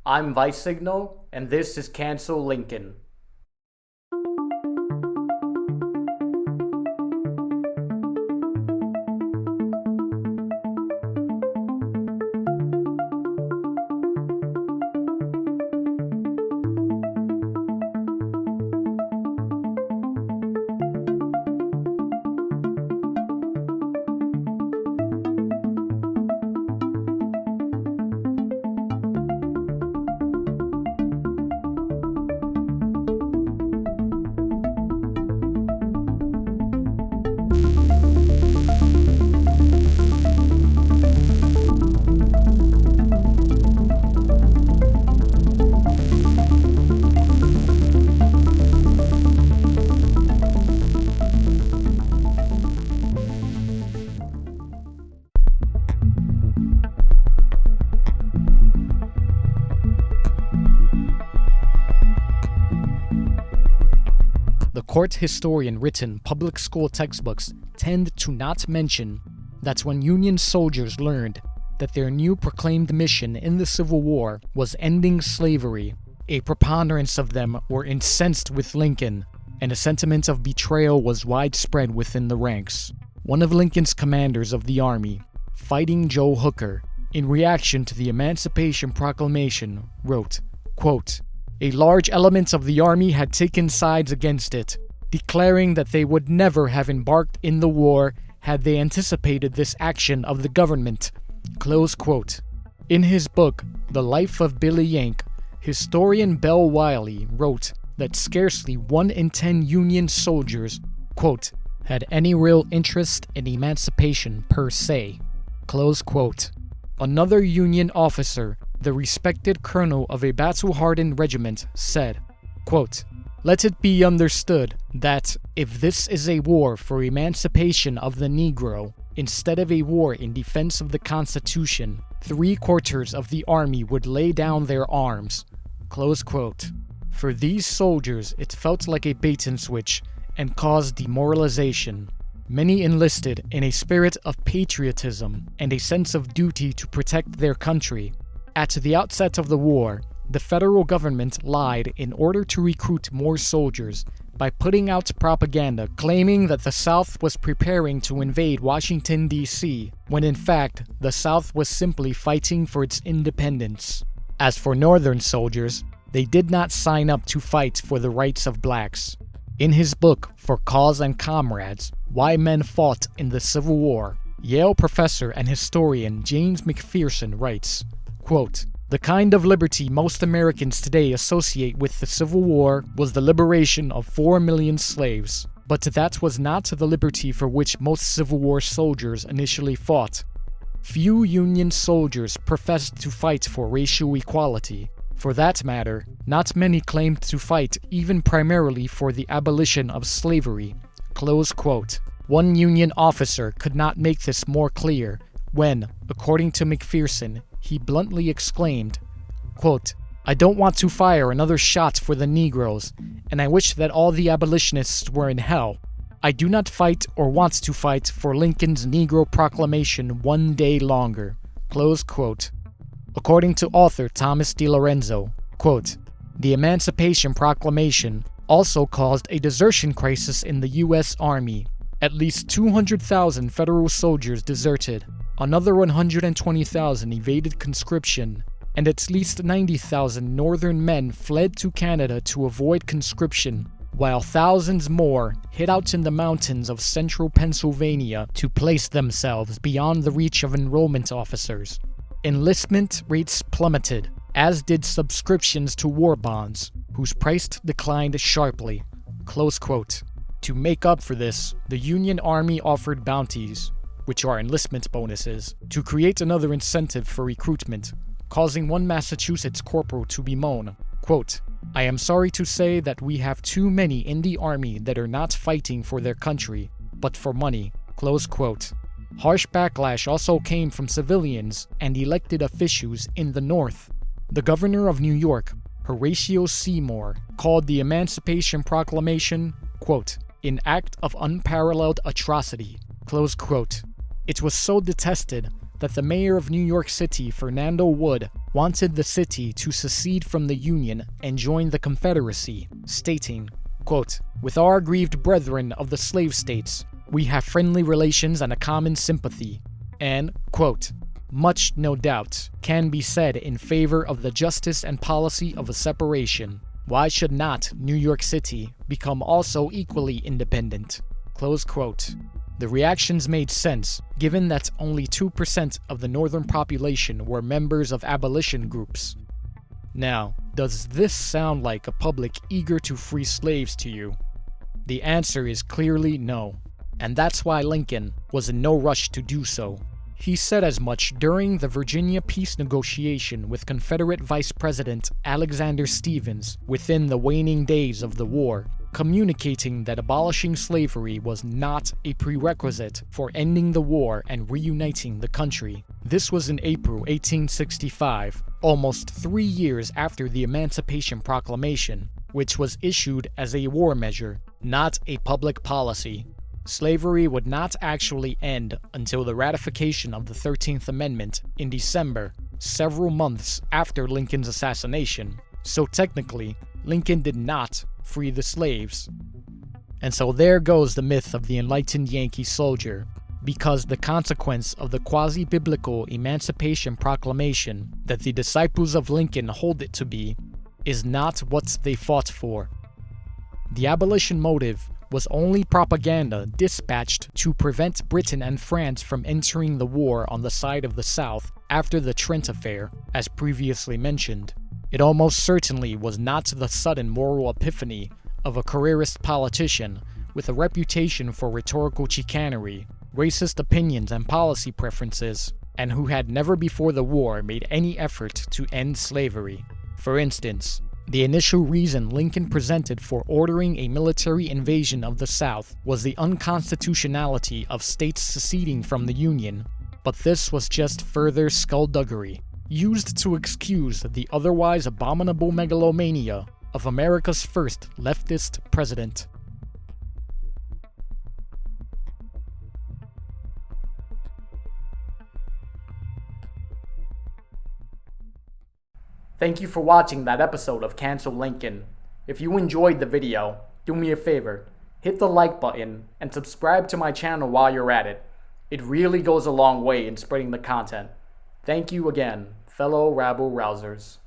I'm Vice Signal, and this is Cancel Lincoln. The court historian written public school textbooks tend to not mention that when Union soldiers learned that their new proclaimed mission in the Civil War was ending slavery, a preponderance of them were incensed with Lincoln, and a sentiment of betrayal was widespread within the ranks. One of Lincoln's commanders of the Army, Fighting Joe Hooker, in reaction to the Emancipation Proclamation, wrote, quote, "A large element of the Army had taken sides against it, declaring that they would never have embarked in the war had they anticipated this action of the government." Close quote. In his book, The Life of Billy Yank, historian Bell Wiley wrote that scarcely 1 in 10 Union soldiers, quote, had any real interest in emancipation per se. Close quote. Another Union officer, the respected colonel of a battle-hardened regiment, said, quote, "Let it be understood that, if this is a war for emancipation of the Negro, instead of a war in defense of the Constitution, 3/4 of the Army would lay down their arms." Close quote. For these soldiers, it felt like a bait-and-switch and caused demoralization. Many enlisted in a spirit of patriotism and a sense of duty to protect their country. At the outset of the war, the federal government lied in order to recruit more soldiers by putting out propaganda claiming that the South was preparing to invade Washington, D.C., when in fact, the South was simply fighting for its independence. As for Northern soldiers, they did not sign up to fight for the rights of blacks. In his book, For Cause and Comrades, Why Men Fought in the Civil War, Yale professor and historian James McPherson writes, quote, "The kind of liberty most Americans today associate with the Civil War was the liberation of 4 million slaves, but that was not the liberty for which most Civil War soldiers initially fought. Few Union soldiers professed to fight for racial equality. For that matter, not many claimed to fight even primarily for the abolition of slavery." Close quote. One Union officer could not make this more clear when, according to McPherson, he bluntly exclaimed, quote, "I don't want to fire another shot for the Negroes, and I wish that all the abolitionists were in hell. I do not fight or want to fight for Lincoln's Negro Proclamation one day longer." Close quote. According to author Thomas DiLorenzo, quote, "The Emancipation Proclamation also caused a desertion crisis in the U.S. Army. At least 200,000 federal soldiers deserted, another 120,000 evaded conscription, and at least 90,000 Northern men fled to Canada to avoid conscription, while thousands more hid out in the mountains of central Pennsylvania to place themselves beyond the reach of enrollment officers. Enlistment rates plummeted, as did subscriptions to war bonds, whose price declined sharply." Close quote. To make up for this, the Union Army offered bounties, which are enlistment bonuses, to create another incentive for recruitment, causing one Massachusetts corporal to bemoan, quote, "I am sorry to say that we have too many in the Army that are not fighting for their country, but for money." Close quote. Harsh backlash also came from civilians and elected officials in the North. The governor of New York, Horatio Seymour, called the Emancipation Proclamation, quote, "an act of unparalleled atrocity." Close quote. It was so detested that the mayor of New York City, Fernando Wood, wanted the city to secede from the Union and join the Confederacy, stating, quote, "With our aggrieved brethren of the slave states, we have friendly relations and a common sympathy," and, quote, "Much, no doubt, can be said in favor of the justice and policy of a separation. Why should not New York City become also equally independent?" Close quote. The reactions made sense, given that only 2% of the northern population were members of abolition groups. Now, does this sound like a public eager to free slaves to you? The answer is clearly no, and that's why Lincoln was in no rush to do so. He said as much during the Virginia peace negotiation with Confederate Vice President Alexander Stephens within the waning days of the war, communicating that abolishing slavery was not a prerequisite for ending the war and reuniting the country. This was in April 1865, almost 3 years after the Emancipation Proclamation, which was issued as a war measure, not a public policy. Slavery would not actually end until the ratification of the 13th Amendment in December, several months after Lincoln's assassination. So technically, Lincoln did not free the slaves. And so there goes the myth of the enlightened Yankee soldier, because the consequence of the quasi-biblical Emancipation Proclamation that the disciples of Lincoln hold it to be is not what they fought for. The abolition motive was only propaganda dispatched to prevent Britain and France from entering the war on the side of the South after the Trent Affair, as previously mentioned. It almost certainly was not the sudden moral epiphany of a careerist politician with a reputation for rhetorical chicanery, racist opinions and policy preferences, and who had never before the war made any effort to end slavery. For instance, the initial reason Lincoln presented for ordering a military invasion of the South was the unconstitutionality of states seceding from the Union, but this was just further skullduggery, used to excuse the otherwise abominable megalomania of America's first leftist president. Thank you for watching that episode of Cancel Lincoln. If you enjoyed the video, do me a favor, hit the like button and subscribe to my channel while you're at it. It really goes a long way in spreading the content. Thank you again, fellow rabble-rousers.